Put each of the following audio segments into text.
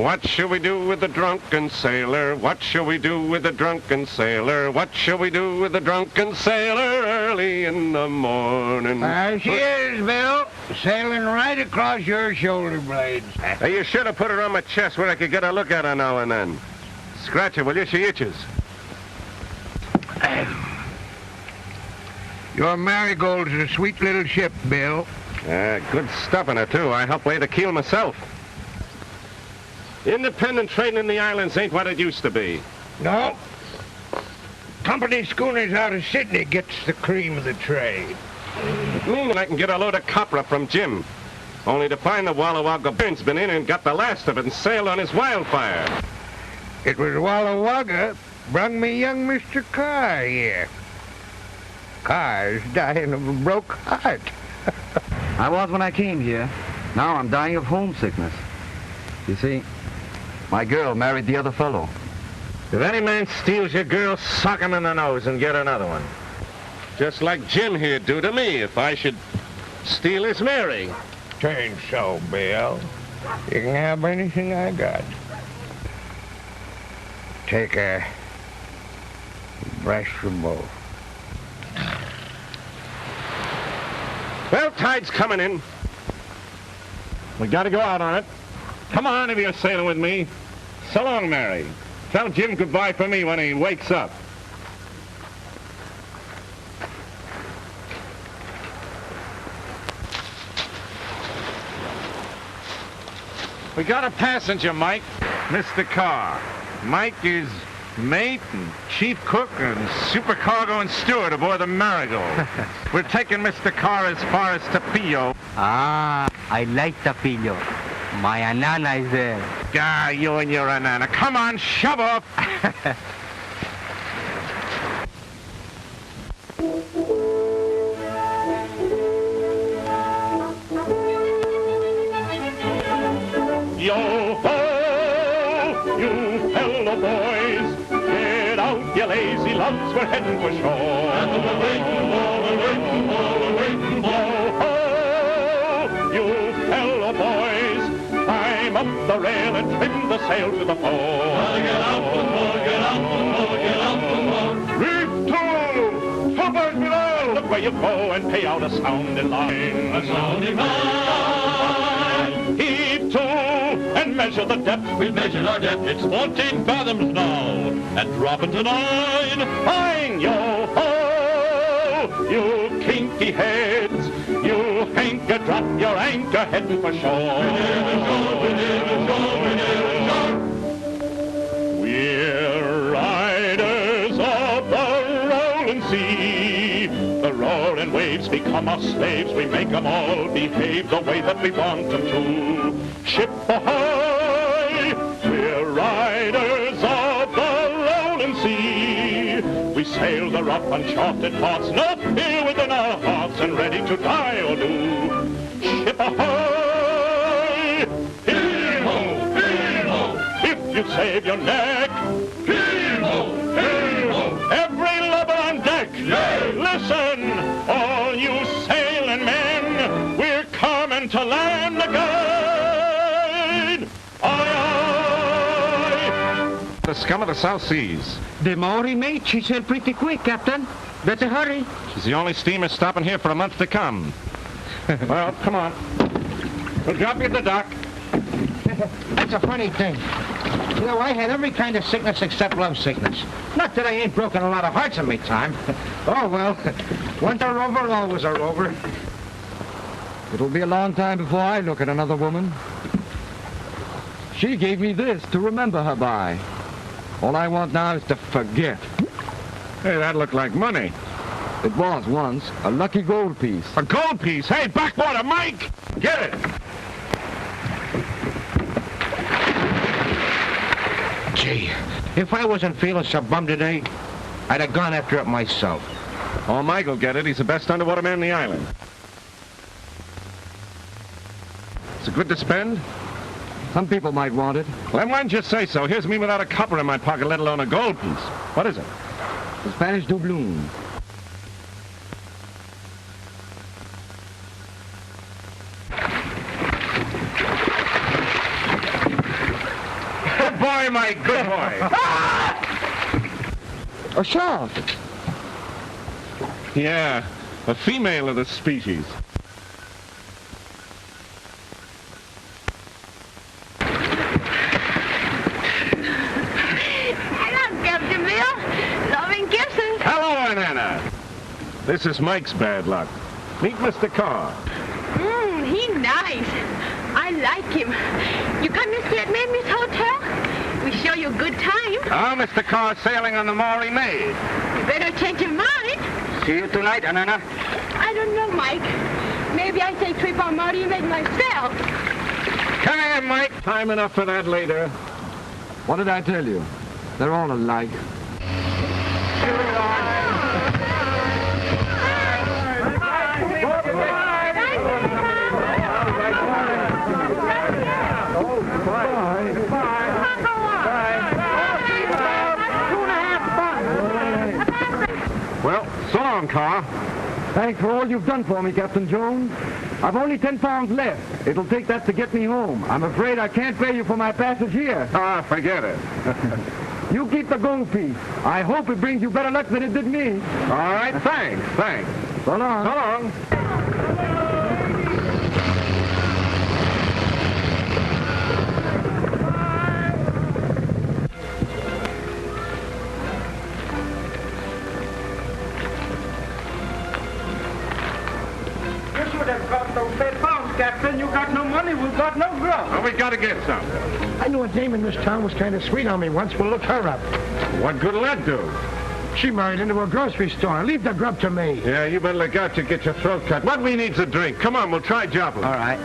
What shall we do with the drunken sailor? What shall we do with the drunken sailor? What shall we do with the drunken sailor early in the morning? There she is, Bill, sailing right across your shoulder blades. Hey, you should have put her on my chest where I could get a look at her now and then. Scratch her, will you? She itches. Your Marigold's a sweet little ship, Bill. Good stuff in her, too. I helped lay the keel myself. Independent trading in the islands ain't what it used to be. No. Company schooners out of Sydney gets the cream of the trade. It means I can get a load of copra from Jim. Only to find the Walla Wagga Burns been in and got the last of it and sailed on his wildfire. It was Walla Wagga brung me young Mr. Carr here. Carr's dying of a broke heart. I was when I came here. Now I'm dying of homesickness. You see, my girl married the other fellow. If any man steals your girl, sock him in the nose and get another one. Just like Jim here'd do to me if I should steal his Mary. Turn so, Bill. You can have anything I got. Take a brush from both. Well, tide's coming in. We gotta go out on it. Come on if you're sailing with me. So long, Mary. Tell Jim goodbye for me when he wakes up. We got a passenger, Mike. Mr. Carr. Mike is mate and chief cook and supercargo and steward aboard the Marigold. We're taking Mr. Carr as far as Tapillo. Ah, I like Tapillo. My anana is there. Ah, you and your anana. Come on, shove off. Yo-ho, you fellow boys. Get out, you lazy lumps. We're heading for shore. And we're waiting for, we're waiting for, we're waiting for. Yo-ho, you fellow boys. Climb up the rail and trim the sail to the fore. Well, get out the fore, get out the fore, get out the fore. Reef to! Hoppers below! Look where you go and pay out a sounding line. A sounding line. Heave to and measure the depth. We've measured our depth. It's 14 fathoms now. And drop it to 9. Fine, yo-ho! You kinky heads. You hanker, drop your anchor, heading for shore. We're riders of the rolling sea. The roaring waves become our slaves. We make them all behave the way that we want them to. Ship ahoy! We're riders of the rolling sea. We sail the rough, uncharted parts, no fear within our hearts, and ready to die or do. Ship ahoy! Heave-ho! Heave-ho! If you save your neck, heave-ho! Heave-ho! Every lubber on deck, yay! Listen, all you sailing men, we're coming to land again! Aye, aye! The scum of the South Seas. The Maori, mate, she sailed pretty quick, Captain. Better hurry. She's the only steamer stopping here for a month to come. Well, come on. We'll drop you at the dock. That's a funny thing. You know, I had every kind of sickness except love sickness. Not that I ain't broken a lot of hearts in me time. Oh, well, once a rover, always a rover. It'll be a long time before I look at another woman. She gave me this to remember her by. All I want now is to forget. Hey, that looked like money. It was once a lucky gold piece. A gold piece? Hey, backwater, Mike! Get it! Gee, if I wasn't feeling so bummed today, I'd have gone after it myself. Oh, Mike will get it. He's the best underwater man in the island. Is it good to spend? Some people might want it. Well, then why didn't you say so? Here's me without a copper in my pocket, let alone a gold piece. What is it? The Spanish doubloon. boy, Mike, good boy. A shark. Yeah, a female of the species. Hello, Captain Bill. Loving kisses. Hello, Anna. This is Mike's bad luck. Meet Mr. Carr. He's nice. I like him. You come and stay at Mamie's hotel? We show you a good time. Oh, Mr. Carr sailing on the Maury Maid. You better change your mind. See you tonight, Anana. I don't know, Mike. Maybe I take trip on Marty and make myself. Come here, Mike. Time enough for that later. What did I tell you? They're all alike. Well, so long, Carr. Thanks for all you've done for me, Captain Jones. I've only 10 pounds left. It'll take that to get me home. I'm afraid I can't pay you for my passage here. Ah, forget it. You keep the gold piece. I hope it brings you better luck than it did me. All right, thanks. So long. So long. Captain, you got no money, we've got no grub. Well, we gotta get some. I knew a dame in this town was kind of sweet on me once. We'll look her up. What good'll that do? She married into a grocery store. Leave the grub to me. Yeah, you better look out to get your throat cut. What we need's a drink. Come on, we'll try Joplin. All right.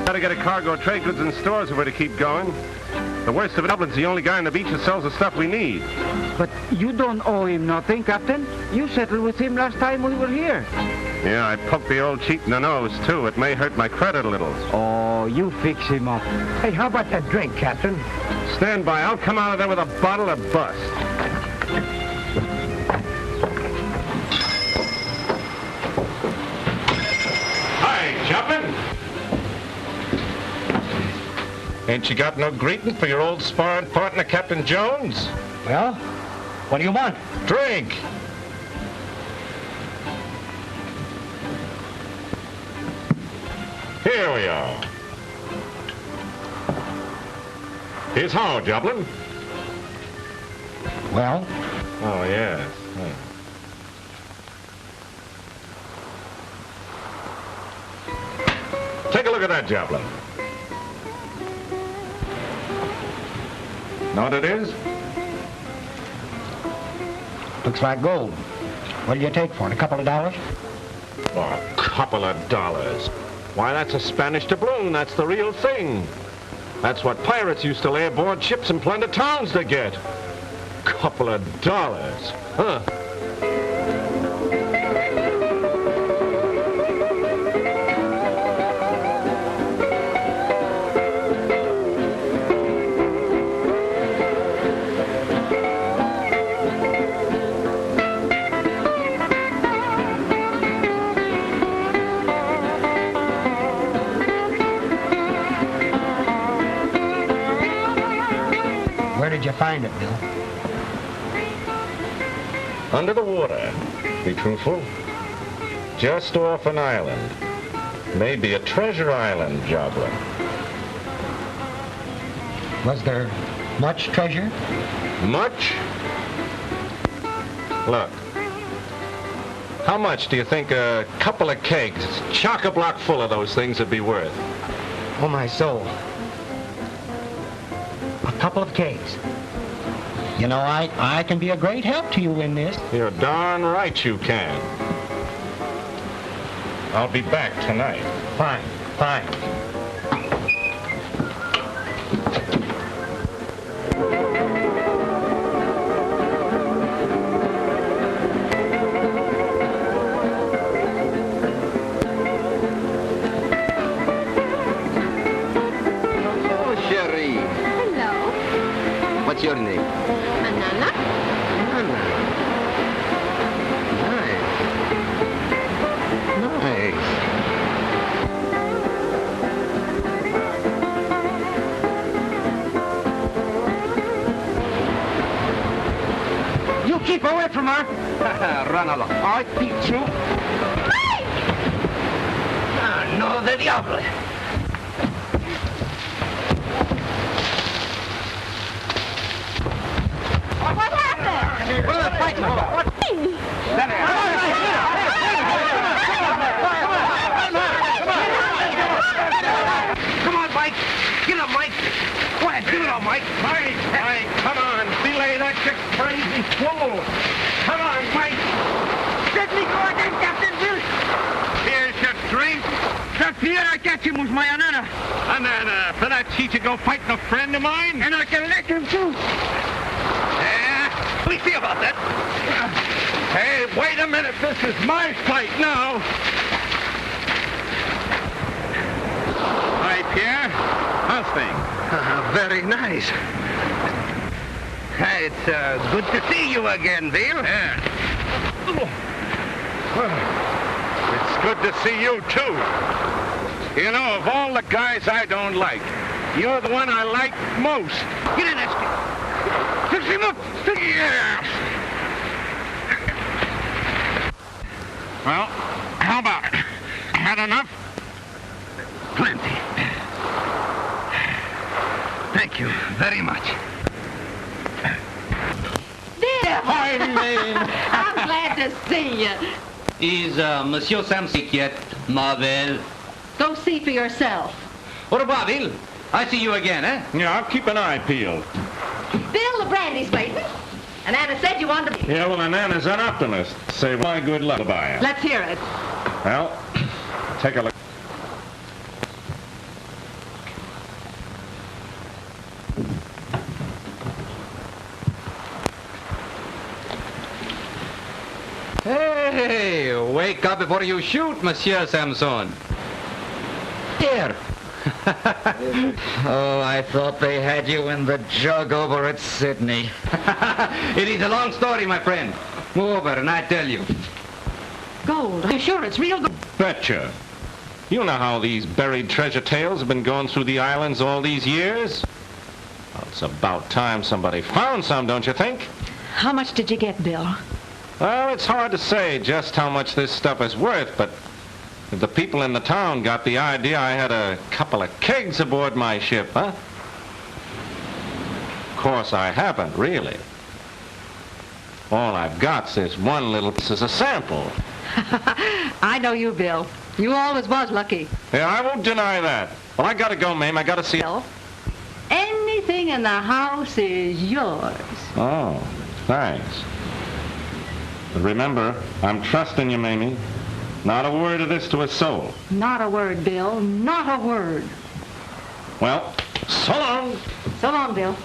Gotta get a cargo of trade goods and stores if we're to keep going. The worst of it, Dublin's the only guy on the beach that sells the stuff we need. But you don't owe him nothing, Captain. You settled with him last time we were here. Yeah, I poked the old cheat in the nose, too. It may hurt my credit a little. Oh, you fix him up. Hey, how about that drink, Captain? Stand by. I'll come out of there with a bottle of bust. Hi, Joplin. Ain't you got no greeting for your old sparring partner, Captain Jones? Well, what do you want? Drink. Here we are. Here's how, Joplin. Well? Oh, yes. Take a look at that, Joplin. Know what it is? Looks like gold. What do you take for it? A couple of dollars? Oh, a couple of dollars. Why, that's a Spanish doubloon. That's the real thing. That's what pirates used to lay aboard ships and plunder towns to get. Couple of dollars. Huh. Where did you find it, Bill? Under the water. Be truthful. Just off an island. Maybe a treasure island, Joplin. Was there much treasure? Much? Look. How much do you think a couple of kegs, chock-a-block full of those things would be worth? Oh, my soul. A couple of kegs. You know, I can be a great help to you in this. You're darn right you can. I'll be back tonight. Fine, fine. Calamity. Hello. What's your name? Banana? Anna. Nice. You keep away from her. Run along. I beat you. Ah, no de diable. What happened? What are they fighting about? What? Come on, Mike. Get up, Mike. Go ahead, give it up, Mike. Mike, come on. Belay that you crazy fool. Come on, Mike. Let me go again, Captain Bill. Here's your drink. The fear I catch him was my anana. Anana, for that cheat you go fighting a friend of mine? And I can let him too. We see about that. Hey, wait a minute. This is my fight now. Hi, Pierre. How's things? Very nice. It's good to see you again, Bill. Yeah. It's good to see you, too. You know, of all the guys I don't like, you're the one I like most. Get in there, Steve. Fix him up. Yeah. Well, how about it? Had enough? Plenty. Thank you very much. Hi, I'm glad to see you. Is Monsieur Sam sick yet, ma belle? Go see for yourself. Au revoir, Bill. I see you again, eh? Yeah, I'll keep an eye peeled. Bill, the brandy's waiting. And Anna said you wanted to... Yeah, well, and Anna's an optimist. Say my good luck to buy it. Let's hear it. Well, take a look. Hey, wake up before you shoot, Monsieur Samson. Here. Oh, I thought they had you in the jug over at Sydney. It is a long story, my friend. Move over and I tell you. Gold. Are you sure it's real gold? Betcha. You know how these buried treasure tales have been going through the islands all these years? Well, it's about time somebody found some, don't you think? How much did you get, Bill? Well, it's hard to say just how much this stuff is worth, but if the people in the town got the idea I had a couple of kegs aboard my ship, huh? Of course, I haven't, really. All I've got's this one little... This is a sample. I know you, Bill. You always was lucky. Yeah, I won't deny that. Well, I gotta go, Mame. I gotta see... Bill, anything in the house is yours. Oh, thanks. But remember, I'm trusting you, Mamie. Not a word of this to a soul. Not a word, Bill. Not a word. Well, so long. So long, Bill.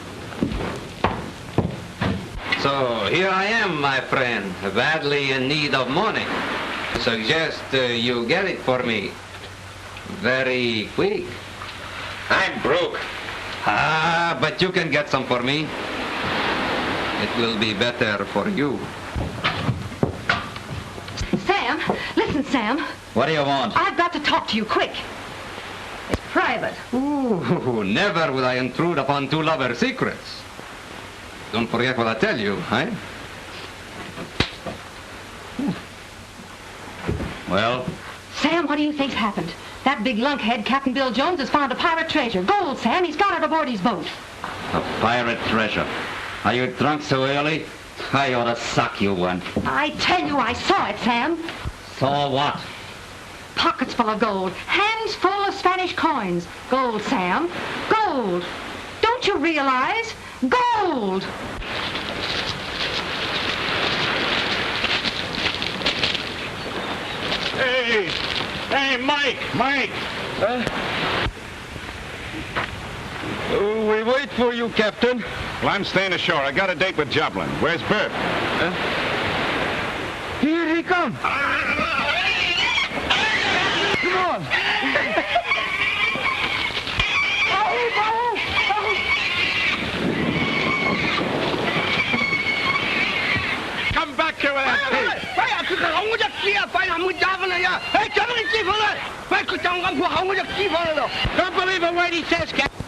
So here I am, my friend, badly in need of money. Suggest you get it for me. Very quick. I'm broke. Ah, but you can get some for me. It will be better for you. Sam, listen, Sam. What do you want? I've got to talk to you quick. It's private. Ooh, never will I intrude upon two lovers' secrets. Don't forget what I tell you, eh? Well? Sam, what do you think's happened? That big lunkhead, Captain Bill Jones, has found a pirate treasure. Gold, Sam. He's got it aboard his boat. A pirate treasure. Are you drunk so early? I ought to suck you one. I tell you, I saw it, Sam. Saw what? Pockets full of gold. Hands full of Spanish coins. Gold, Sam. Gold. Don't you realize? Gold! Hey! Hey, Mike! Mike! We wait for you, Captain. Well, I'm staying ashore. I got a date with Joplin. Where's Bert? Here he comes. Come on. Don't believe a word he says, Captain.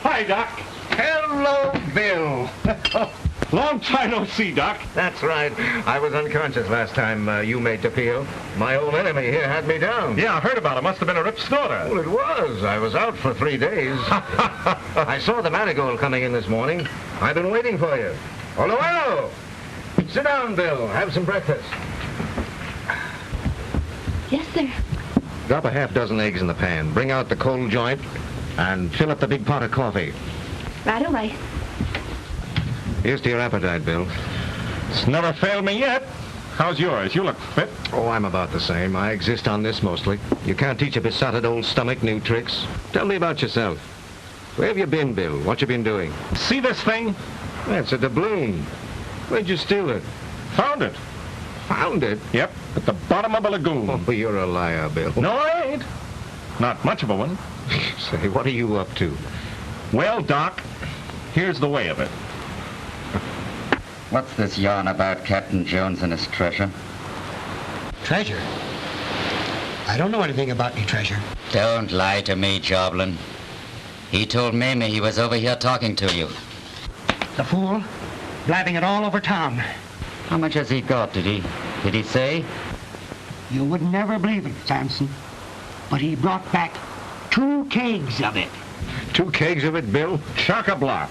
Hi, Doc. Hello, Bill. Long time no see, Doc. That's right. I was unconscious last time you made the peel. My old enemy here had me down. Yeah, I heard about it. Must have been a rip snorter. Well, it was. I was out for 3 days. I saw the marigold coming in this morning. I've been waiting for you. Hello. Sit down, Bill. Have some breakfast. Yes, sir. Drop a half dozen eggs in the pan. Bring out the cold joint and fill up the big pot of coffee. Right away. Here's to your appetite, Bill. It's never failed me yet. How's yours? You look fit. Oh, I'm about the same. I exist on this mostly. You can't teach a besotted old stomach new tricks. Tell me about yourself. Where have you been, Bill? What you been doing? See this thing? That's a doubloon. Where'd you steal it? Found it. Found it? Yep, at the bottom of a lagoon. Oh, you're a liar, Bill. No, I ain't. Not much of a one. Say, what are you up to? Well, Doc, here's the way of it. What's this yarn about Captain Jones and his treasure? Treasure? I don't know anything about any treasure. Don't lie to me, Joblin. He told Mamie he was over here talking to you. The fool, blabbing it all over town. How much has he got, did he say? You would never believe it, Samson. But he brought back 2 kegs of it. 2 kegs of it, Bill? Chock-a-block.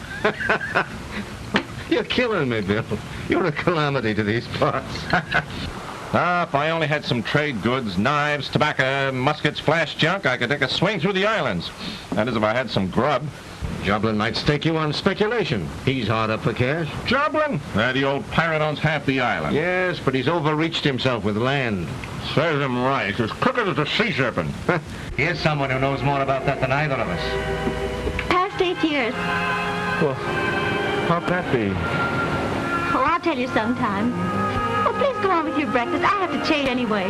You're killing me, Bill. You're a calamity to these parts. If I only had some trade goods, knives, tobacco, muskets, flash junk, I could take a swing through the islands. That is, if I had some grub. Joblin might stake you on speculation. He's hard up for cash. Joblin? The old pirate owns half the island. Yes, but he's overreached himself with land. Serves him right. He's as crooked as a sea serpent. Here's someone who knows more about that than either of us. Past 8 years. Well, how'd that be? Oh, I'll tell you sometime. Oh, please go on with your breakfast. I have to change anyway.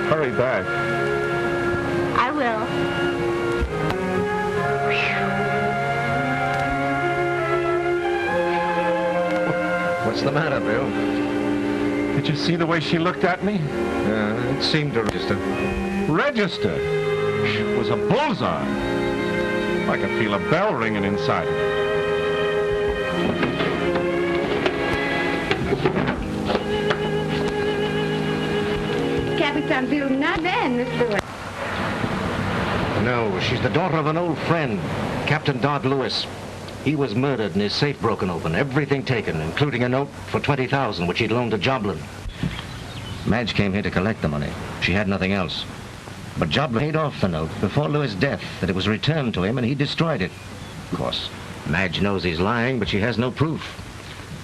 Hurry back. I will. What's the matter, Bill? Did you see the way she looked at me? It seemed to register. Register? It was a bullseye. I could feel a bell ringing inside it. Captain Bill, not man, Miss Boy. No, she's the daughter of an old friend, Captain Dodd Lewis. He was murdered and his safe broken open, everything taken, including a note for $20,000 which he'd loaned to Joblin. Madge came here to collect the money. She had nothing else. But Joblin paid off the note before Lewis' death, that it was returned to him and he destroyed it. Of course, Madge knows he's lying, but she has no proof.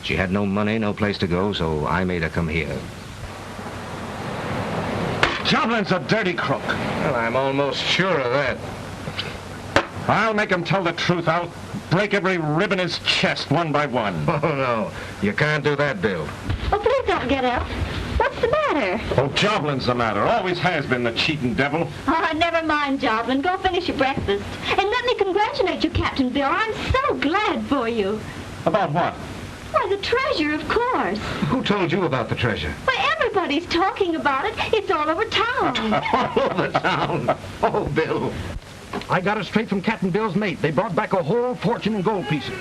She had no money, no place to go, so I made her come here. Joblin's a dirty crook. Well, I'm almost sure of that. I'll make him tell the truth. I'll break every rib in his chest one by one. Oh, no. You can't do that, Bill. Oh, please don't get up. What's the matter? Oh, Joblin's the matter. Always has been, the cheating devil. Oh, never mind, Joblin. Go finish your breakfast. And let me congratulate you, Captain Bill. I'm so glad for you. About what? Why, the treasure, of course. Who told you about the treasure? Why, everybody's talking about it. It's all over town. All over town. Oh, Bill. I got it straight from Captain Bill's mate. They brought back a whole fortune in gold pieces.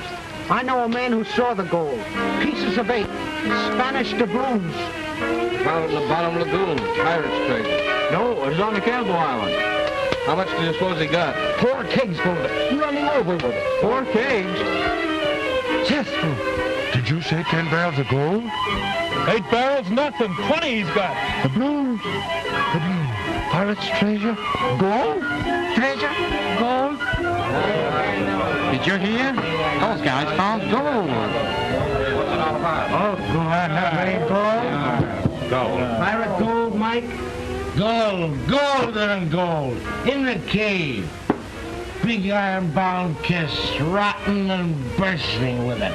I know a man who saw the gold. Pieces of 8. Spanish doubloons. Found it in the bottom lagoon. Pirate's treasure. No, It was on the Campbell Island. How much do you suppose he got? 4 kegs full of it. Running over with it. 4 kegs? Yes. Did you say 10 barrels of gold? 8 barrels, nothing. 20 he's got. Doubloons. Doubloons. Pirate's treasure? Gold? Treasure? Gold? Did you hear? Those guys found gold. Oh, God, not many gold? Gold. Pirate gold, Mike? Gold, gold and gold. In the cave. Big iron-bound kiss, rotten and bursting with it.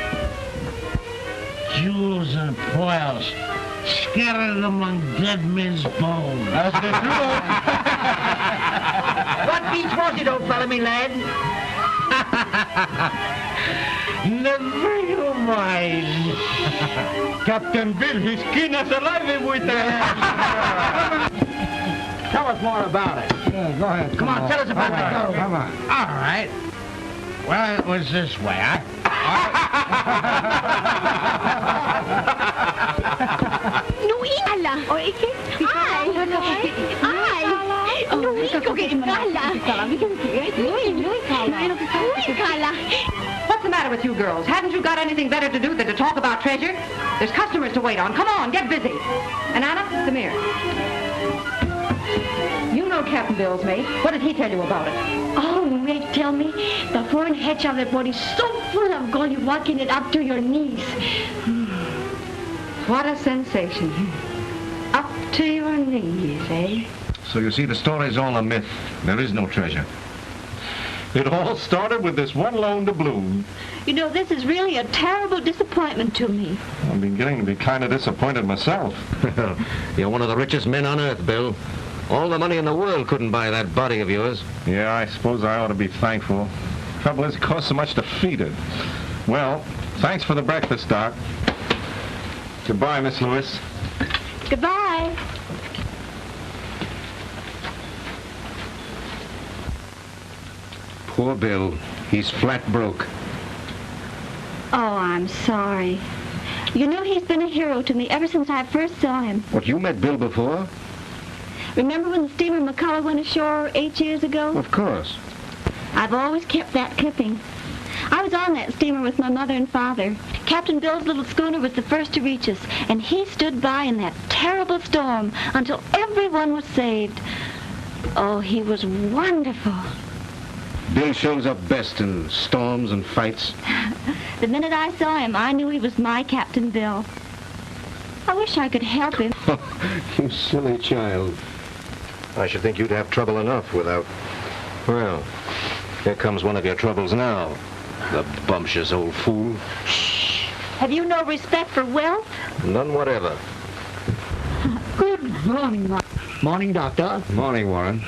Jewels and pearls, scattered among dead men's bones. That's the truth. What beach was it, old fella, me lad? Never you mind. Captain Bill, he skinned us alive with that. Tell us more about it. Yeah, go ahead. Come on, tell us about it. Come on. All right. Well, it was this way. No ikala. O iki? Ay. No ikala. What's the matter with you girls? Haven't you got anything better to do than to talk about treasure? There's customers to wait on. Come on, get busy. And Anna, come here. You know Captain Bill's mate. What did he tell you about it? Oh, mate, tell me, the foreign hedge of the body's so full of gold you walk in it up to your knees. What a sensation. Up to your knees, eh? So you see, the story's all a myth. There is no treasure. It all started with this one loan doubloon. You know, this is really a terrible disappointment to me. I'm beginning to be kind of disappointed myself. You're one of the richest men on earth, Bill. All the money in the world couldn't buy that body of yours. Yeah, I suppose I ought to be thankful. Trouble is, it costs so much to feed it. Well, thanks for the breakfast, Doc. Goodbye, Miss Lewis. Goodbye. Poor Bill. He's flat broke. Oh, I'm sorry. You know, he's been a hero to me ever since I first saw him. What, you met Bill before? Remember when the steamer McCullough went ashore 8 years ago? Of course. I've always kept that clipping. I was on that steamer with my mother and father. Captain Bill's little schooner was the first to reach us, and he stood by in that terrible storm until everyone was saved. Oh, he was wonderful. Bill shows up best in storms and fights. The minute I saw him, I knew he was my Captain Bill. I wish I could help him. You silly child. I should think you'd have trouble enough without... Well, here comes one of your troubles now. The bumptious old fool. Have you no respect for wealth? None whatever. Good morning, Morning, Doctor. Morning, Warren.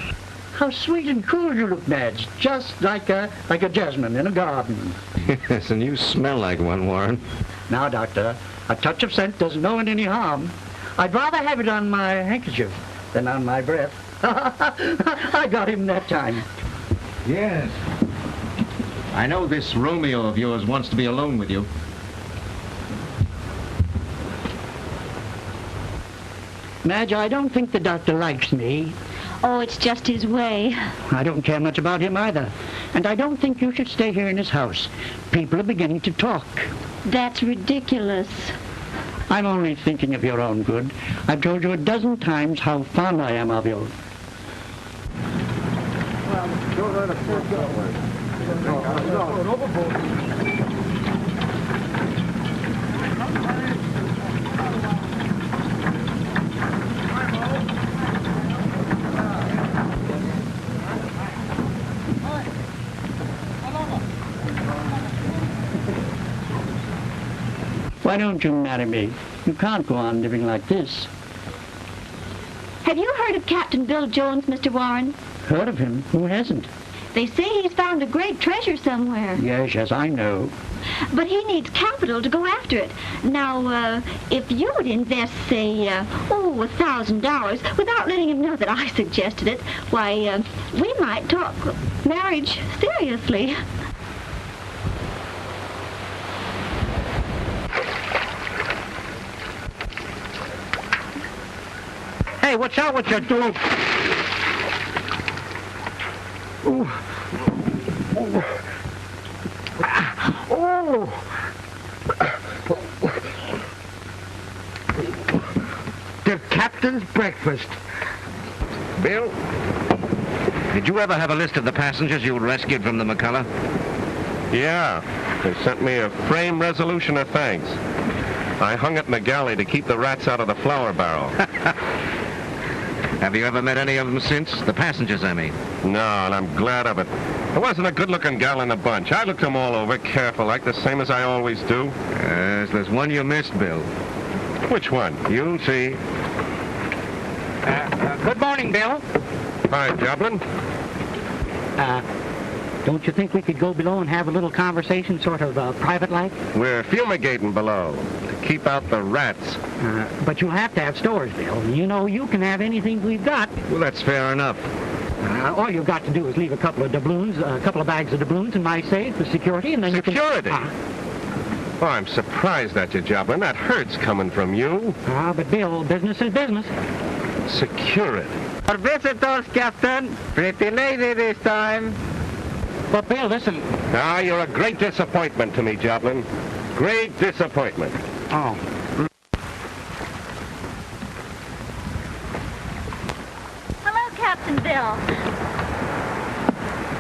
How sweet and cool you look, Madge. Just like a jasmine in a garden. Yes, and you smell like one, Warren. Now, Doctor, a touch of scent doesn't know it any harm. I'd rather have it on my handkerchief than on my breath. I got him that time. Yes. I know this Romeo of yours wants to be alone with you. Madge, I don't think the doctor likes me. Oh, it's just his way. I don't care much about him either. And I don't think you should stay here in his house. People are beginning to talk. That's ridiculous. I'm only thinking of your own good. I've told you a dozen times how fond I am of you. Why don't you marry me? You can't go on living like this. Have you heard of Captain Bill Jones, Mr. Warren? Heard of him? Who hasn't? They say he's found a great treasure somewhere. Yes, I know. But he needs capital to go after it. Now, if you would invest, say, $1,000 without letting him know that I suggested it, why, we might talk marriage seriously. Hey, watch out what you're doing. Ooh. Oh. The captain's breakfast. Bill, did you ever have a list of the passengers you rescued from the McCullough? Yeah. They sent me a framed resolution of thanks. I hung it in the galley to keep the rats out of the flour barrel. Have you ever met any of them since? The passengers, I mean. No, and I'm glad of it. There wasn't a good-looking gal in the bunch. I looked them all over, careful, like the same as I always do. Yes, there's one you missed, Bill. Which one? You'll see. Good morning, Bill. Hi, Joplin. Don't you think we could go below and have a little conversation, sort of private-like? We're fumigating below to keep out the rats. But you'll have to have stores, Bill. You know, you can have anything we've got. Well, that's fair enough. All you've got to do is leave a couple of doubloons, a couple of bags of doubloons in my safe for security, and then Security? you can... Oh, I'm surprised at you, Joplin. That hurts coming from you. But Bill, business is business. Security. Our visitors, Captain. Pretty lady this time. But Bill, listen. You're a great disappointment to me, Joplin. Great disappointment. Oh. Hello, Captain Bill.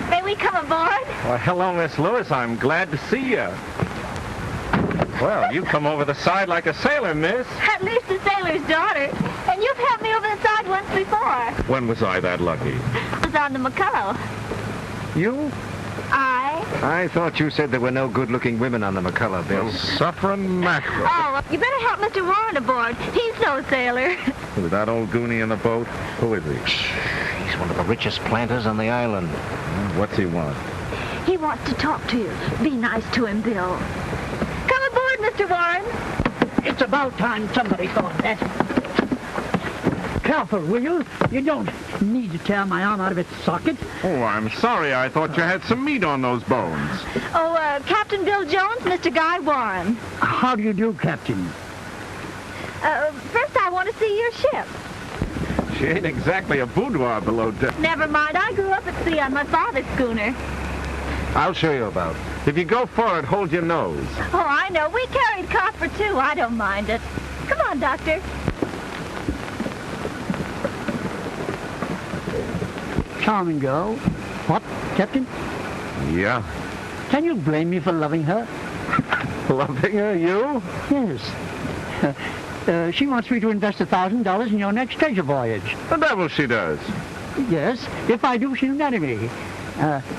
May we come aboard? Well, hello, Miss Lewis. I'm glad to see you. Well, you come over the side like a sailor, miss. At least a sailor's daughter. And you've helped me over the side once before. When was I that lucky? I was on the McCullough. You? I thought you said there were no good-looking women on the McCullough, Bill. Suffering mackerel. Oh, you better help Mr. Warren aboard. He's no sailor. With that old goonie in the boat? Who is he? He's one of the richest planters on the island. What's he want? He wants to talk to you. Be nice to him, Bill. Come aboard, Mr. Warren. It's about time somebody thought that. Careful, will you? You don't need to tear my arm out of its socket. Oh, I'm sorry. I thought you had some meat on those bones. Oh, Captain Bill Jones, Mr. Guy Warren. How do you do, Captain? First I want to see your ship. She ain't exactly a boudoir below deck. Never mind, I grew up at sea on my father's schooner. I'll show you about. If you go forward, hold your nose. Oh, I know. We carried copper, too. I don't mind it. Come on, Doctor. Charming girl. What, Captain? Yeah. Can you blame me for loving her? Loving her, you? Yes. She wants me to invest $1,000 in your next treasure voyage. The devil she does. Yes. If I do, she'll marry me.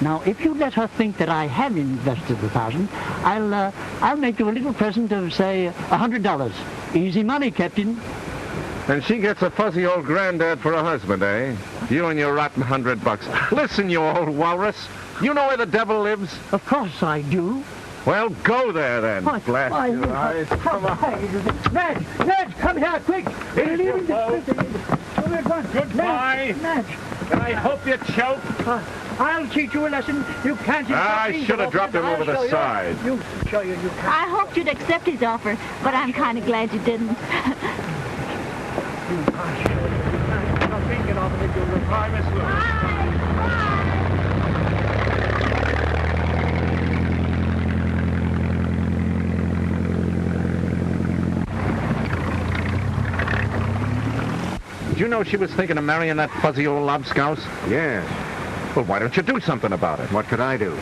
Now, if you let her think that I have invested $1,000, I'll make you a little present of, say, $100. Easy money, Captain. And she gets a fuzzy old granddad for a husband, eh? You and your rotten $100. Listen, you old walrus. You know where the devil lives? Of course I do. Well, go there, then. Blast your eyes. Come on. Madge, come here, quick. Here's your boat. Goodbye. Madge. I hope you choke. I'll teach you a lesson. You can't... I should have dropped him over the side. You can't. I hoped you'd accept his offer, but I'm kind of glad you didn't. Bye, Miss Lewis. Did you know she was thinking of marrying that fuzzy old lobscouse? Yeah. Well, why don't you do something about it? What could I do?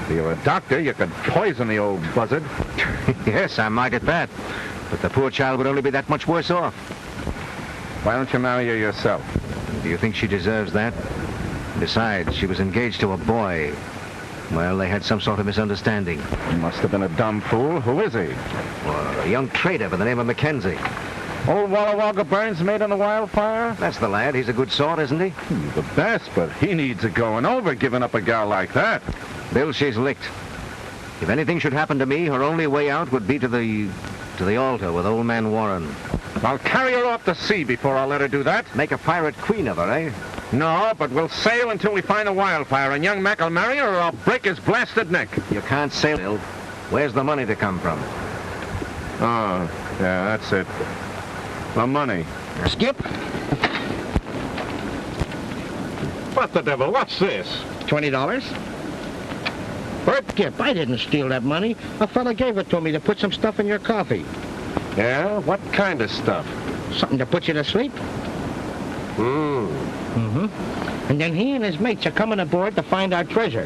You're a doctor. You could poison the old buzzard. Yes, I might at that. But the poor child would only be that much worse off. Why don't you marry her yourself? Do you think she deserves that? Besides, she was engaged to a boy. Well, they had some sort of misunderstanding. He must have been a dumb fool. Who is he? Well, a young trader by the name of Mackenzie. Old Walla Wagga Burns made on the wildfire? That's the lad. He's a good sort, isn't he? He's the best, but he needs a going over giving up a gal like that. Bill, she's licked. If anything should happen to me, her only way out would be to the altar with old man Warren. I'll carry her off to sea before I'll let her do that. Make a pirate queen of her, eh? No, but we'll sail until we find the wildfire, and young Mac will marry her or I'll break his blasted neck. You can't sail, Bill. Where's the money to come from? Oh, yeah, that's it. The money. Skip. What the devil? What's this? $20? Bert Gipp, I didn't steal that money. A fella gave it to me to put some stuff in your coffee. Yeah? What kind of stuff? Something to put you to sleep. Mm-hmm. And then he and his mates are coming aboard to find our treasure.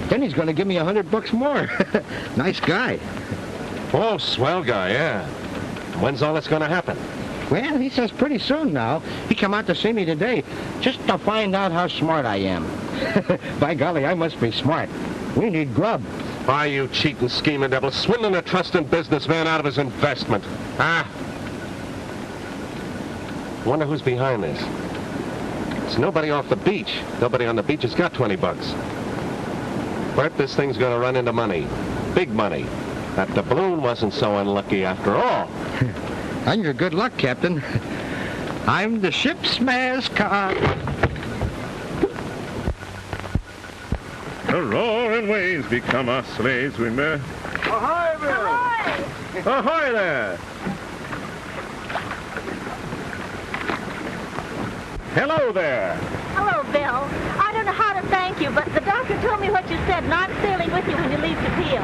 Then he's going to give me $100 more. Nice guy. Oh, swell guy, yeah. When's all this going to happen? Well, he says pretty soon now. He come out to see me today just to find out how smart I am. By golly, I must be smart. We need grub. Why, you cheating, scheming devil, swindling a trusting businessman out of his investment. Ah. Wonder who's behind this. It's nobody off the beach. Nobody on the beach has got $20. Bert, this thing's going to run into money. Big money. That doubloon wasn't so unlucky after all. On your good luck, Captain. I'm the ship's mascot. The roaring waves become our slaves, we may. Ahoy, Bill! Ahoy! Ahoy there! Hello there. Hello, Bill. I don't know how to thank you, but the doctor told me what you said, and I'm sailing with you when you leave the Peel.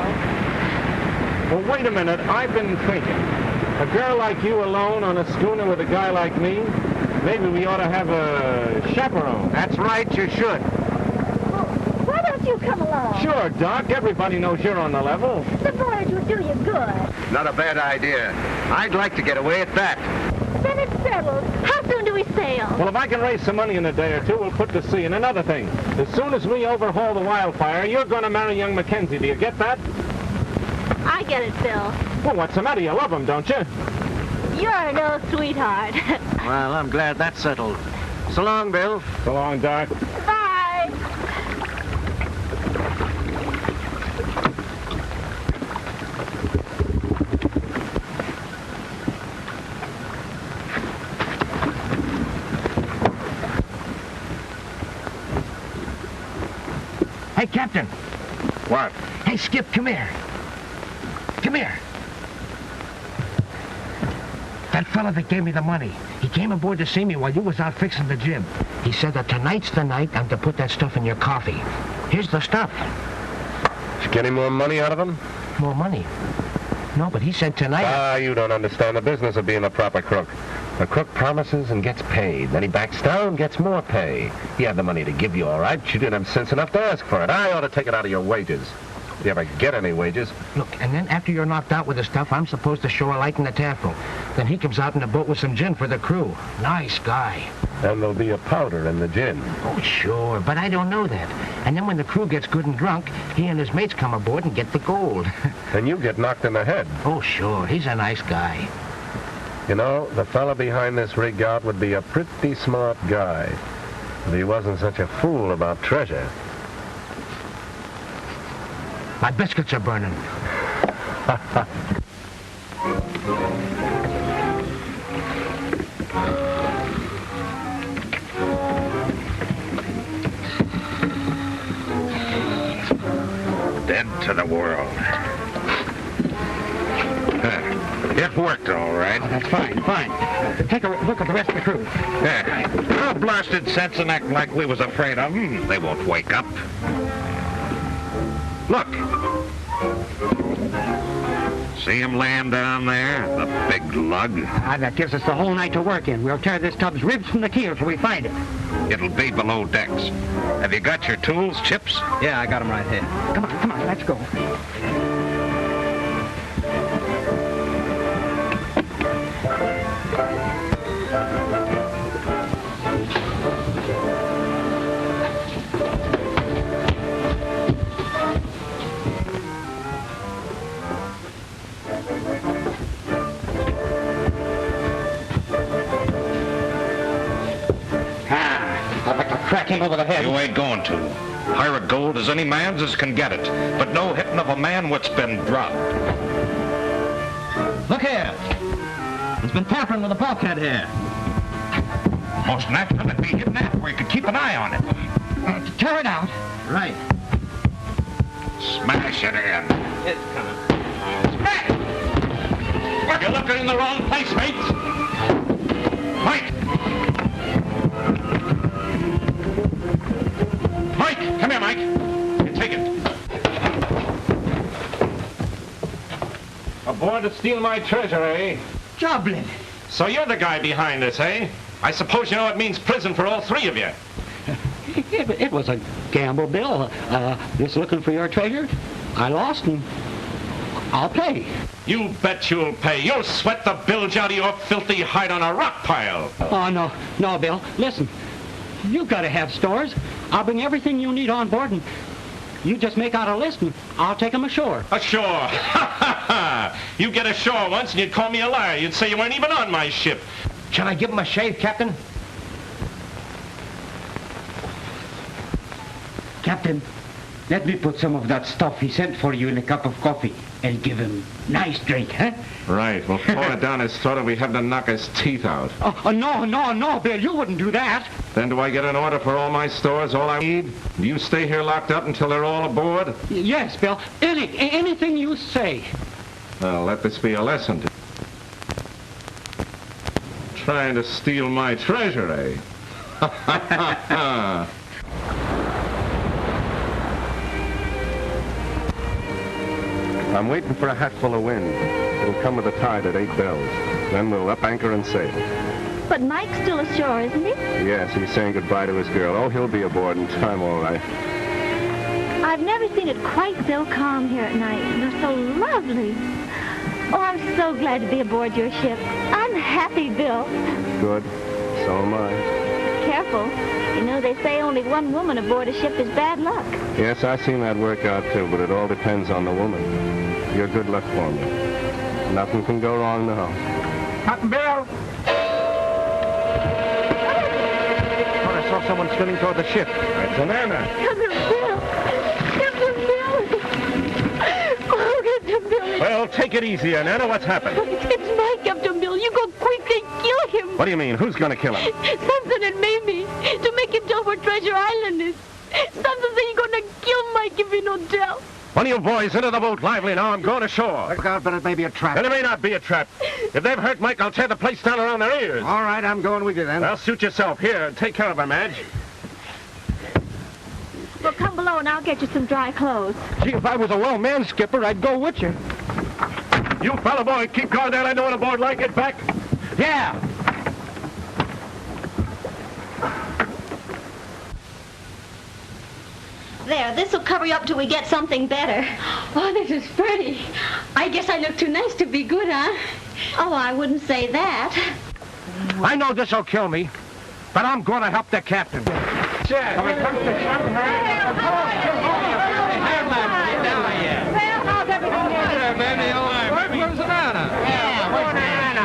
Well, wait a minute. I've been thinking. A girl like you alone on a schooner with a guy like me? Maybe we ought to have a chaperone. That's right, you should. Why don't you come along? Sure, Doc. Everybody knows you're on the level. The voyage would do you good. Not a bad idea. I'd like to get away at that. Then it's settled. How soon do we sail? Well, if I can raise some money in a day or two, we'll put to sea. And another thing, as soon as we overhaul the Wildfire, you're going to marry young Mackenzie. Do you get that? I get it, Bill. Well, what's the matter? You love him, don't you? You're an old sweetheart. Well, I'm glad that's settled. So long, Bill. So long, Doc. Bye. Hey, Captain. What? Hey, Skip, come here. Come here. That fella that gave me the money, he came aboard to see me while you was out fixing the jib. He said that tonight's the night I'm to put that stuff in your coffee. Here's the stuff. Did you get any more money out of him? More money? No, but he said tonight... Ah, you don't understand the business of being a proper crook. A crook promises and gets paid. Then he backs down and gets more pay. He had the money to give you, all right. You didn't have sense enough to ask for it. I ought to take it out of your wages. If you ever get any wages. Look, and then after you're knocked out with the stuff, I'm supposed to show a light in the taffrail. Then he comes out in the boat with some gin for the crew. Nice guy. And there'll be a powder in the gin. Oh, sure, but I don't know that. And then when the crew gets good and drunk, he and his mates come aboard and get the gold. And you get knocked in the head. Oh, sure, he's a nice guy. You know, the fella behind this rig out would be a pretty smart guy. If he wasn't such a fool about treasure. My biscuits are burning. Dead to the world. It worked all right. Oh, that's fine, fine. Take a look at the rest of the crew. Yeah. Oh, blasted sense and act like we was afraid of them. They won't wake up. Look. See him laying down there? The big lug. That gives us the whole night to work in. We'll tear this tub's ribs from the keel till we find it. It'll be below decks. Have you got your tools, Chips? Yeah, I got them right here. Come on, let's go. Crack him over the head. You ain't going to. Pirate gold as any man's as can get it, but no hitting of a man what's been dropped. Look here. He's been tampering with the bulkhead here. Most natural it'd be hidden that where you could keep an eye on it. Tear it out. Right. Smash it in. It's coming. Smash! You're looking in the wrong place, mates. Mike! Mike! Come here, Mike. You take it. Aboard to steal my treasure, eh? Joblin. So you're the guy behind this, eh? I suppose you know it means prison for all three of you. It was a gamble, Bill. Just looking for your treasure. I lost, and I'll pay. You bet you'll pay. You'll sweat the bilge out of your filthy hide on a rock pile. Oh, no, Bill. Listen, you've got to have stores. I'll bring everything you need on board, and you just make out a list, and I'll take them ashore. Ashore? Ha, ha, ha. You get ashore once, and you'd call me a liar. You'd say you weren't even on my ship. Shall I give him a shave, Captain? Captain, Let me put some of that stuff he sent for you in a cup of coffee and give him nice drink, huh? Right. We'll pour it down his throat and we have to knock his teeth out. Oh, no, Bill. You wouldn't do that. Then do I get an order for all my stores, all I need? Do you stay here locked up until they're all aboard? Yes, Bill. Anything you say. Well, let this be a lesson to trying to steal my treasure, eh? I'm waiting for a hatful of wind. It'll come with the tide at 8 bells. Then we'll up anchor and sail. But Mike's still ashore, isn't he? Yes, he's saying goodbye to his girl. Oh, he'll be aboard in time, all right. I've never seen it quite so calm here at night. They're so lovely. Oh, I'm so glad to be aboard your ship. I'm happy, Bill. Good. So am I. Careful. You know, they say only one woman aboard a ship is bad luck. Yes, I've seen that work out, too, but it all depends on the woman. You're good luck for me. Nothing can go wrong now. Captain Bill! Thought I saw someone swimming toward the ship. It's an Anna. Captain Bill! Captain Bill! Oh, Captain Bill! Well, take it easy, Anna. What's happened? It's Mike, Captain Bill. You go quickly kill him. What do you mean? Who's going to kill him? Something had made me to make him tell where Treasure Island is. Something say you're going to kill Mike if you don't tell. One of you boys into the boat lively now. I'm going ashore. Look out, but it may be a trap. And it may not be a trap. If they've hurt Mike, I'll tear the place down around their ears. All right, I'm going with you then. Well, suit yourself. Here, take care of her, Madge. Well, come below and I'll get you some dry clothes. Gee, if I was a well-manned skipper, I'd go with you. You fella boy, keep guard down. I know when aboard like it back. Yeah. There, this'll cover you up till we get something better. Oh, this is pretty. I guess I look too nice to be good, huh? Oh, I wouldn't say that. I know this'll kill me, but I'm going to help the captain. And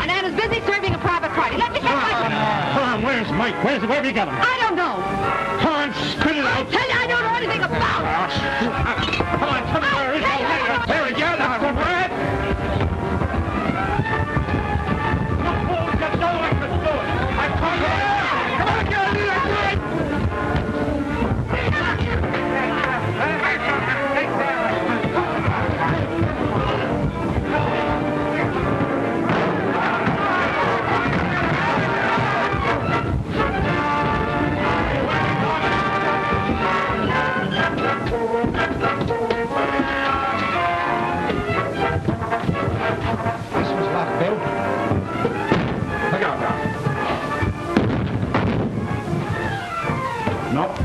Anna's busy serving a private party. Let me get my... Come on, where's Mike? Where have you got him? I don't know. Come on, spit it out. Tell you I don't know anything about it. Come on, come on. There we go. Now, Brad. You fools, you know I can do it. I told you. Come on, get out of here. This was locked, Bill. Look out now. Nope.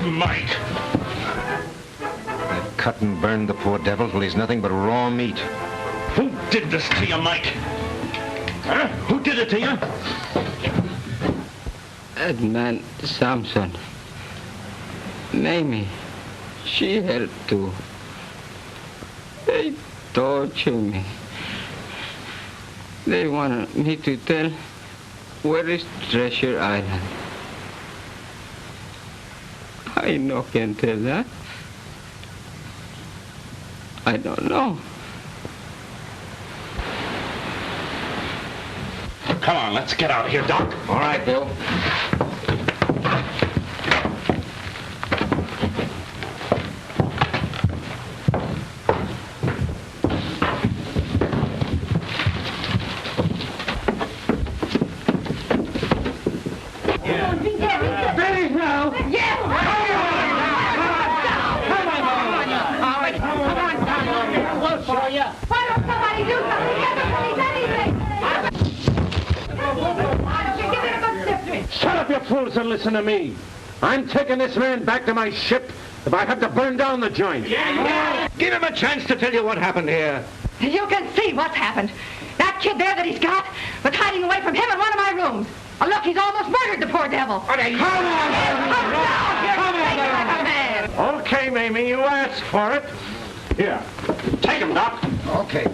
Mike! I've cut and burned the poor devil till he's nothing but raw meat. Who did this to you, Mike? Huh? Who did it to you? That man, Samson. Mamie, she had to. They torture me. They wanted me to tell where is Treasure Island. I no can tell that. I don't know. Come on, let's get out of here, Doc. All right, Bill. Shut up, you fools, and listen to me. I'm taking this man back to my ship if I have to burn down the joint. Give him a chance to tell you what happened here. You can see what's happened. That kid there that he's got was hiding away from him in one of my rooms. Oh, look, he's almost murdered the poor devil. Come on. Okay, Mamie, you asked for it. Here, take him, Doc. Okay.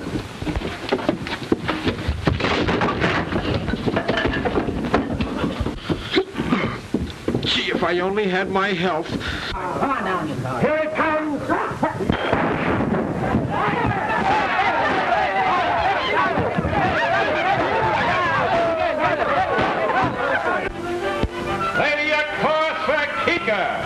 If I only had my health. Come on down, here it comes. Lady, a course for Kika.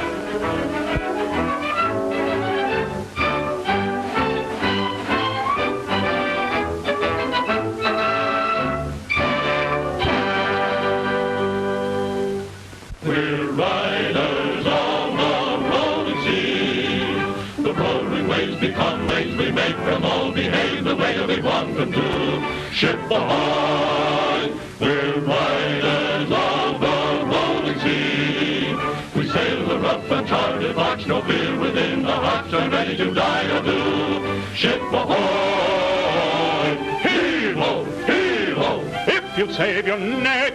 We're riders on the rolling sea. The rolling waves become waves, we make them all behave the way we want them to. Ship ahoy! We're riders on the rolling sea. We sail the rough and charted march, no fear within the hearts, and ready to die or do. Ship ahoy! Heave-ho! Heave-ho! If you'll save your neck,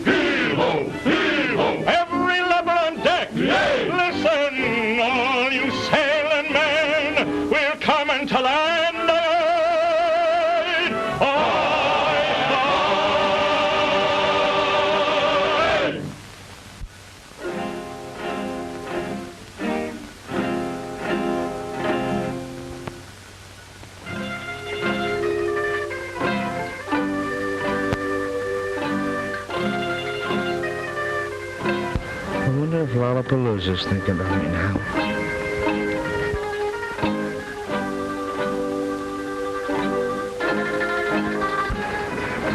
heave-ho! Heave-ho! Every lever on deck! Yay! Listen, all you sailing men, we're coming to land! I wonder if Lollapalooza's thinking about me now.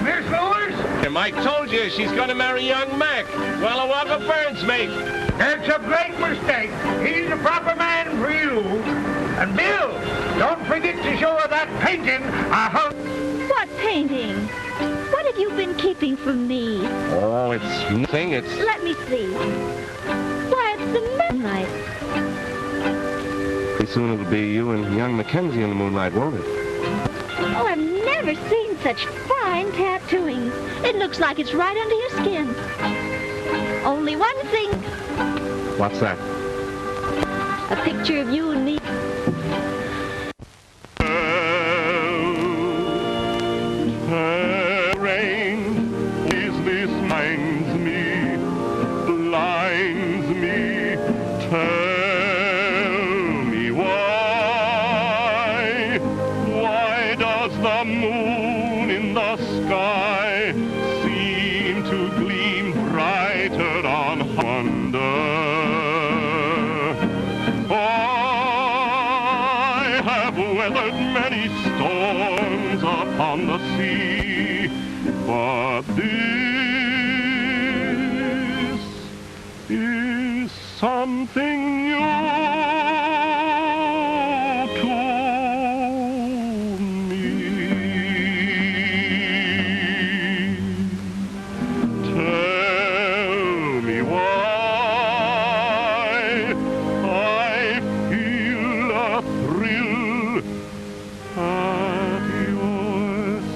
Miss Lewis? Mike told you she's going to marry young Mac. Well, a walk of birds, mate. It's a great mistake. He's the proper man for you. And Bill, don't forget to show her that painting. What painting? What have you been keeping from me? Oh, it's nothing. It's... Let me see. Why, it's the moonlight. Pretty soon it'll be you and young Mackenzie in the moonlight, won't it? Oh, I've never seen such fine tattooing. It looks like it's right under your skin. Only one thing. What's that? A picture of you and me. Rain easily blinds me, blinds me. Tell me why does the moon in the sky seem to gleam brighter on wonder? I have weathered many storms upon the sea, but this is something new to me. Tell me why I feel a thrill at your side.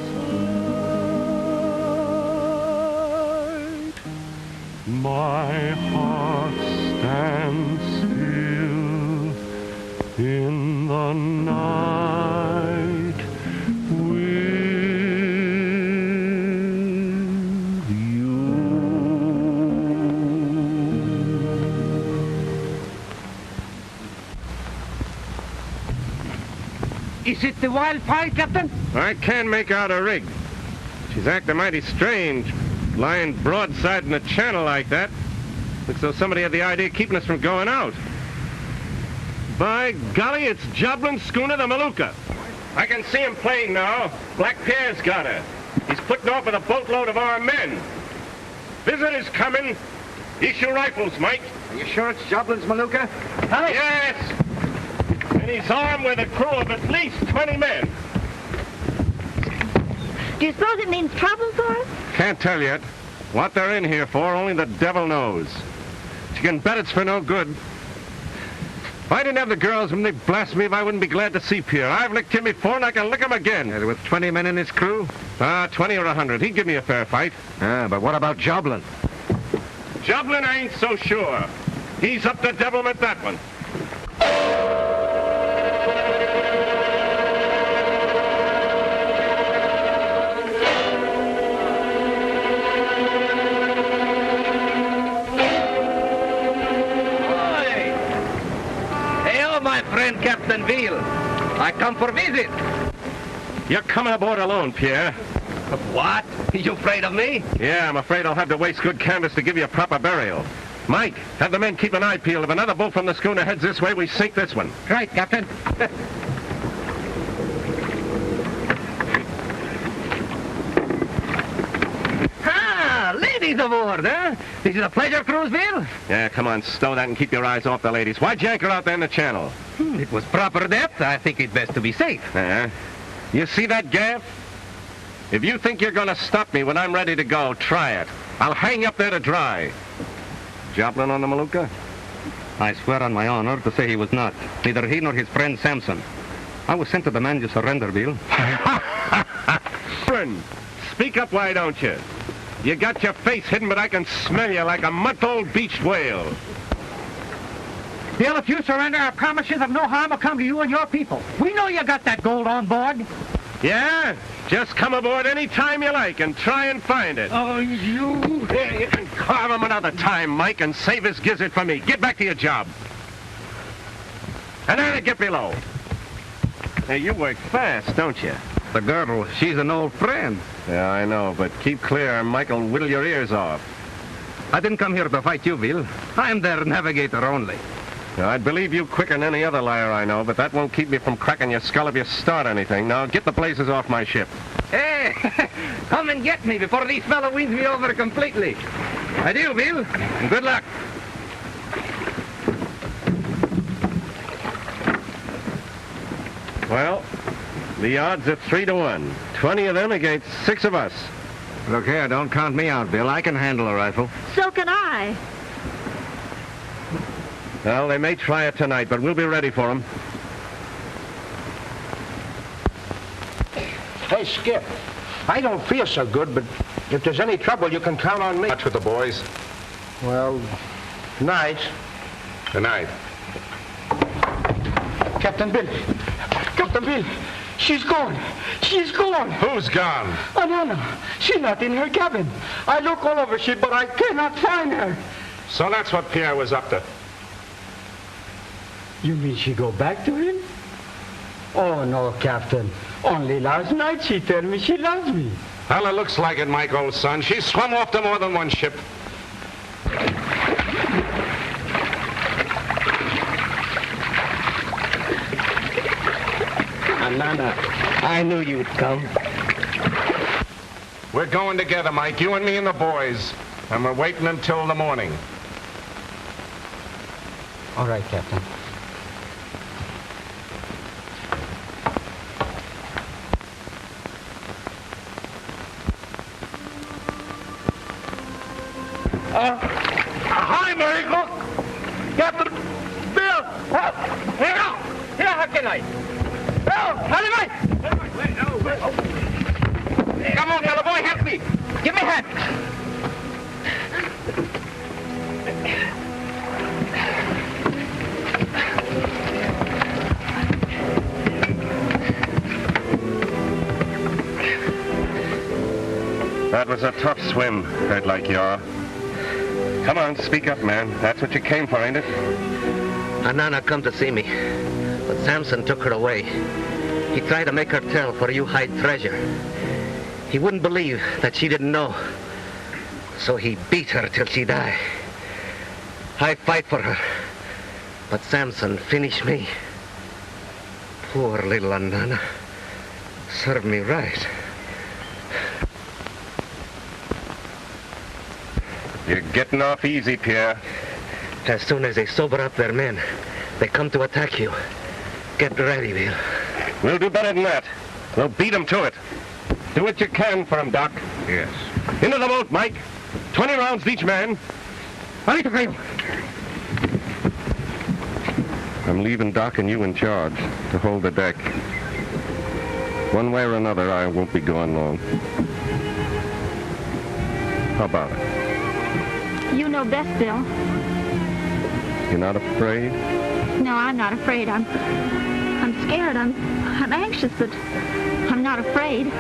My heart stands still in the night with you. Is it the wildfire, Captain? I can't make out a rig. She's acting mighty strange, lying broadside in the channel like that. Looks as though somebody had the idea of keeping us from going out. By golly, it's Joblin's schooner, the Maluka. I can see him playing now. Black Pierre's got her. He's putting off with a boatload of our men. Visitors coming. Issue rifles, Mike. Are you sure it's Joblin's Maluka? Yes! And he's armed with a crew of at least 20 men. Do you suppose it means trouble for us? Can't tell yet. What they're in here for, only the devil knows. You can bet it's for no good. If I didn't have the girls when they blast me, if I wouldn't be glad to see Pierre. I've licked him before, and I can lick him again. With 20 men in his crew? 20 or 100. He'd give me a fair fight. But what about Joblin? Joblin, I ain't so sure. He's up to devilment, that one. friend Captain Bill. I come for visit. You're coming aboard alone, Pierre. What? You afraid of me? Yeah, I'm afraid I'll have to waste good canvas to give you a proper burial. Mike, have the men keep an eye peeled. If another boat from the schooner heads this way, we sink this one. Right, Captain. Ladies aboard, huh? This is a pleasure cruise, Bill? Yeah, come on, stow that and keep your eyes off the ladies. Why'd you anchor out there in the channel? It was proper depth. I think it best to be safe. You see that gaff? If you think you're going to stop me when I'm ready to go, try it. I'll hang you up there to dry. Joplin on the Maluka? I swear on my honor to say he was not. Neither he nor his friend Samson. I was sent to demand your surrender, Bill. Friend, speak up, why don't you? You got your face hidden, but I can smell you like a month-old beached whale. Bill, if you surrender, I promise you that no harm will come to you and your people. We know you got that gold on board. Yeah? Just come aboard any time you like and try and find it. Oh, you... Here, you can carve him another time, Mike, and save his gizzard for me. Get back to your job. And then get below. Hey, you work fast, don't you? The girl, she's an old friend. Yeah, I know, but keep clear, Michael will whittle your ears off. I didn't come here to fight you, Bill. I'm their navigator only. Now, I'd believe you quicker than any other liar I know, but that won't keep me from cracking your skull if you start anything. Now, get the blazes off my ship. Hey, come and get me before these fellow wins me over completely. Adieu, Bill, and good luck. Well, the odds are 3-1. 20 of them against 6 of us. Look here, don't count me out, Bill. I can handle a rifle. So can I. Well, they may try it tonight, but we'll be ready for them. Hey, Skip. I don't feel so good, but if there's any trouble, you can count on me. Watch with the boys. Well, night. Good night. Captain Bill. Captain Bill. She's gone. She's gone. Who's gone? Anana. She's not in her cabin. I look all over ship, but I cannot find her. So that's what Pierre was up to. You mean she go back to him? Oh, no, Captain. Only last night she told me she loves me. Well, it looks like it, Mike, old son. She swum off to more than one ship. Nana, I knew you'd come. We're going together, Mike, you and me and the boys. And we're waiting until the morning. All right, Captain. Hi, Mary Cook. Captain Bill. Here, how can I? Come on, fellow boy, help me. Give me a hand. That was a tough swim, hurt like you are. Come on, speak up, man. That's what you came for, ain't it? Anana come to see me, but Samson took her away. He tried to make her tell where you hide treasure. He wouldn't believe that she didn't know. So he beat her till she died. I fight for her, but Samson finished me. Poor little Anana. Served me right. You're getting off easy, Pierre. As soon as they sober up their men, they come to attack you. Get ready, Bill. We'll do better than that. We'll beat them to it. Do what you can for them, Doc. Yes. Into the boat, Mike. 20 rounds to each man. I'm leaving Doc and you in charge to hold the deck. One way or another, I won't be gone long. How about it? You know best, Bill. You're not afraid? No, I'm not afraid. I'm scared. I'm anxious, but I'm not afraid.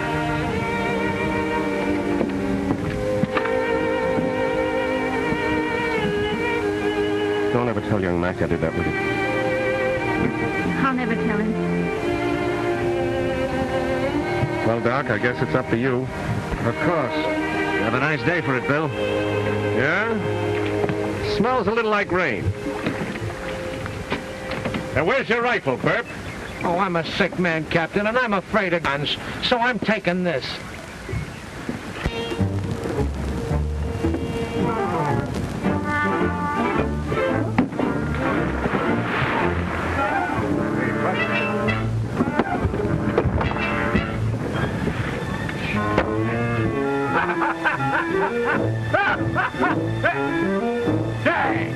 Don't ever tell young Mac I did that with you. I'll never tell him. Well, Doc, I guess it's up to you. Of course. You have a nice day for it, Bill. Yeah? Smells a little like rain. And where's your rifle, Burp? Oh, I'm a sick man, Captain, and I'm afraid of guns, so I'm taking this. Say,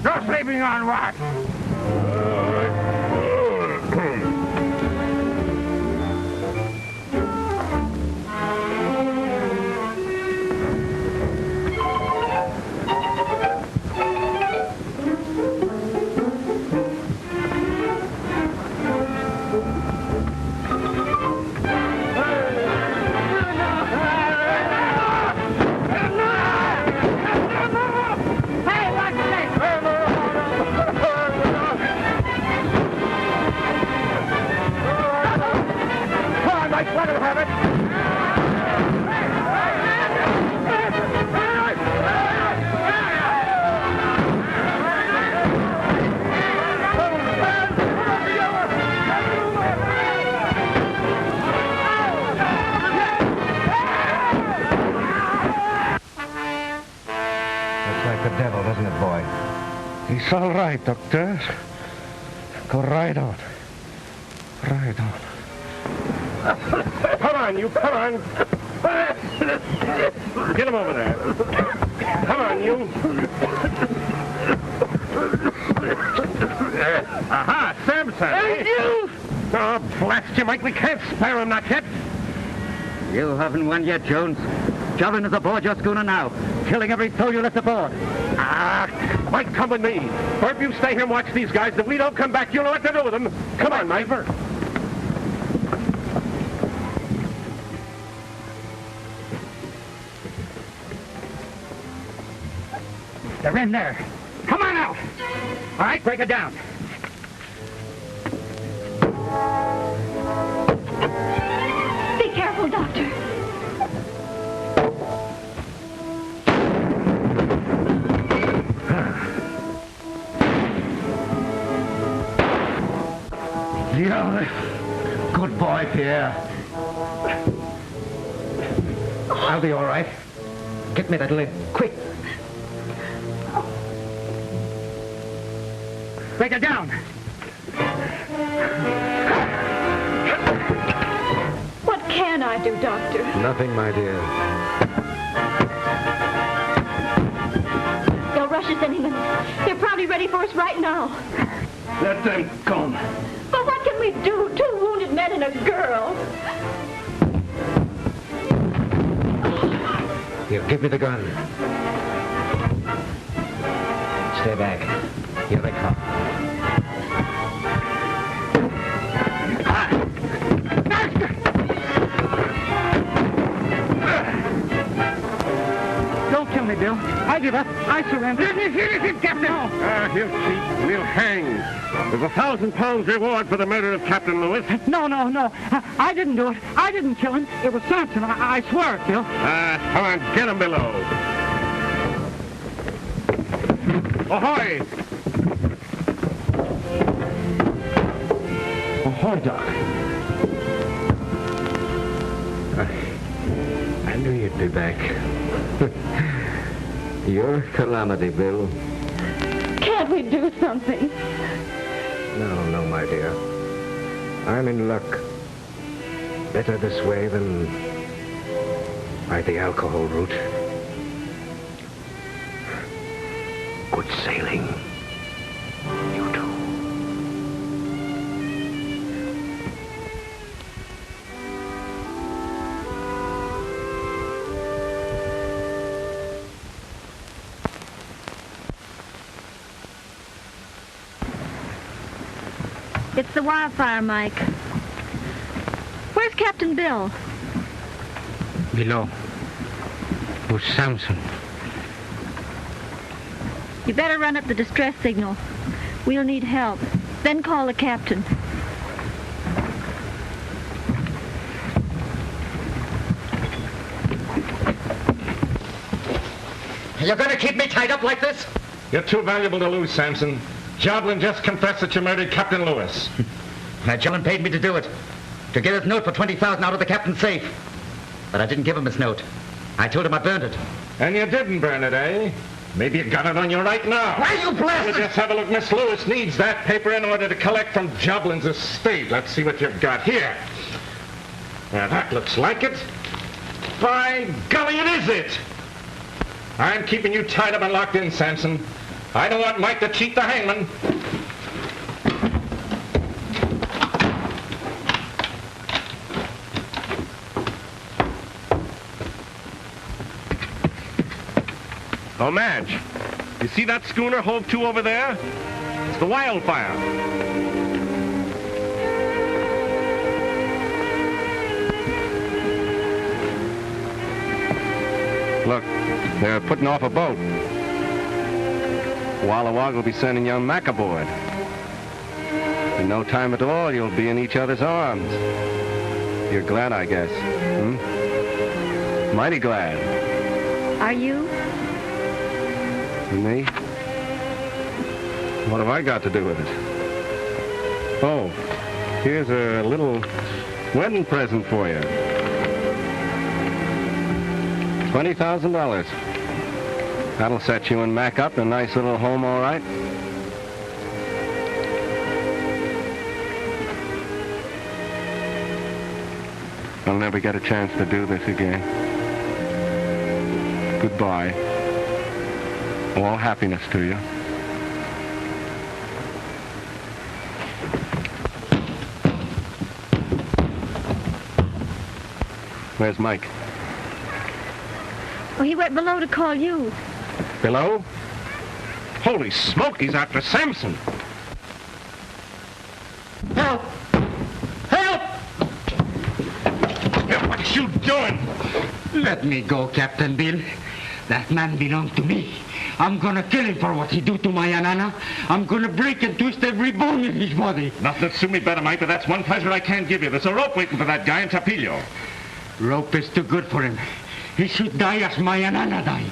you're sleeping on what? It's all right, Doctor. Go right on. Right on. Come on, you, come on. Get him over there. Come on, you. Aha, Samson. Thank you. Oh, blast you, Mike. We can't spare him, not yet. You haven't won yet, Jones. Javelin is aboard your schooner now, killing every soul you left aboard. Ah, Mike, come with me. Burp, you stay here and watch these guys. If we don't come back, you'll know what to do with them. Come on, Mike. They're in there. Come on out. All right, break it down. Be careful, Doctor. Yeah, good boy, Pierre. I'll be all right. Get me that lid, quick. Break it down. What can I do, Doctor? Nothing, my dear. They'll rush us any minute. They're probably ready for us right now. Let them come. But what can we do? 2 wounded men and a girl. Here, give me the gun. Stay back. Here they come. Don't kill me, Bill. I give up. I surrender. Captain! He'll cheat. We'll hang. There's 1,000 pounds reward for the murder of Captain Lewis. No. I didn't do it. I didn't kill him. It was Samson. I swear it, Bill. Come on, get him below. Ahoy! Ahoy, Doc. I knew you'd be back. You're Calamity, Bill. Can't we do something? No, my dear. I'm in luck. Better this way than by the alcohol route. Good sailing. You too. It's the wildfire, Mike. Where's Captain Bill? Below. With Samson. You better run up the distress signal. We'll need help. Then call the captain. You're going to keep me tied up like this? You're too valuable to lose, Samson. Joblin just confessed that you murdered Captain Lewis. Now, Joblin paid me to do it. To get his note for $20,000 out of the captain's safe. But I didn't give him his note. I told him I burned it. And you didn't burn it, eh? Maybe you got it on you right now. Why, you blasted! Just have a look. Miss Lewis needs that paper in order to collect from Joblin's estate. Let's see what you've got here. Now, that looks like it. By golly, it is it! I'm keeping you tied up and locked in, Samson. I don't want Mike to cheat the hangman. Oh, Madge, you see that schooner hove to over there? It's the Wildfire. Look, they're putting off a boat. Walla Wagga will be sending young Mac aboard. In no time at all, you'll be in each other's arms. You're glad, I guess. Mighty glad. Are you? Me? What have I got to do with it? Oh, here's a little wedding present for you. $20,000. That'll set you and Mac up in a nice little home, all right? I'll never get a chance to do this again. Goodbye. All happiness to you. Where's Mike? Oh, he went below to call you. Below? Holy smoke, he's after Samson. Help! Help! What you doing? Let me go, Captain Bill. That man belonged to me. I'm gonna kill him for what he do to my Anana. I'm gonna break and twist every bone in his body. Nothing to suit me better, Mike, but that's one pleasure I can't give you. There's a rope waiting for that guy in Tapillo. Rope is too good for him. He should die as my Anana died.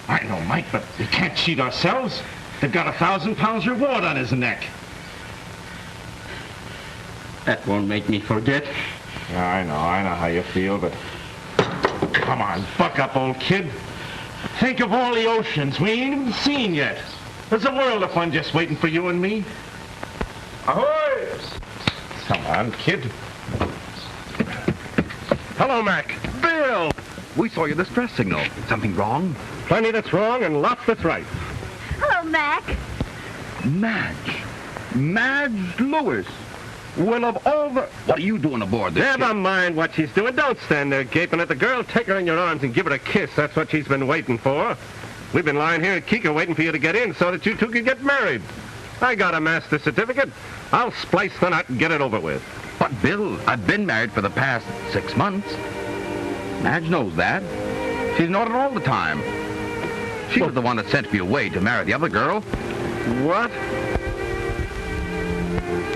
I know, Mike, but we can't cheat ourselves. They've got £1,000 reward on his neck. That won't make me forget. I know how you feel, but... Come on, buck up, old kid. Think of all the oceans we ain't even seen yet. There's a world of fun just waiting for you and me. Ahoy! Come on, kid. Hello, Mac. Bill! We saw your distress signal. Something wrong? Plenty that's wrong and lots that's right. Hello, Mac. Madge Lewis. Well, of all the... What are you doing aboard this Never ship? mind what she's doing. Don't stand there gaping at the girl. Take her in your arms and give her a kiss. That's what she's been waiting for. We've been lying here at Kika waiting for you to get in so that you two could get married. I got a master's certificate. I'll splice the knot and get it over with. But, Bill, I've been married for the past 6 months. Madge knows that. She's known it all the time. She was the one that sent me away to marry the other girl. What?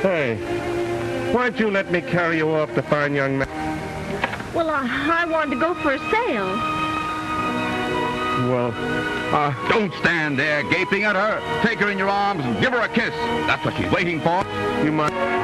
Hey, why'd you let me carry you off to find young man? Well, I wanted to go for a sail. Well, don't stand there gaping at her. Take her in your arms and give her a kiss. That's what she's waiting for. You might...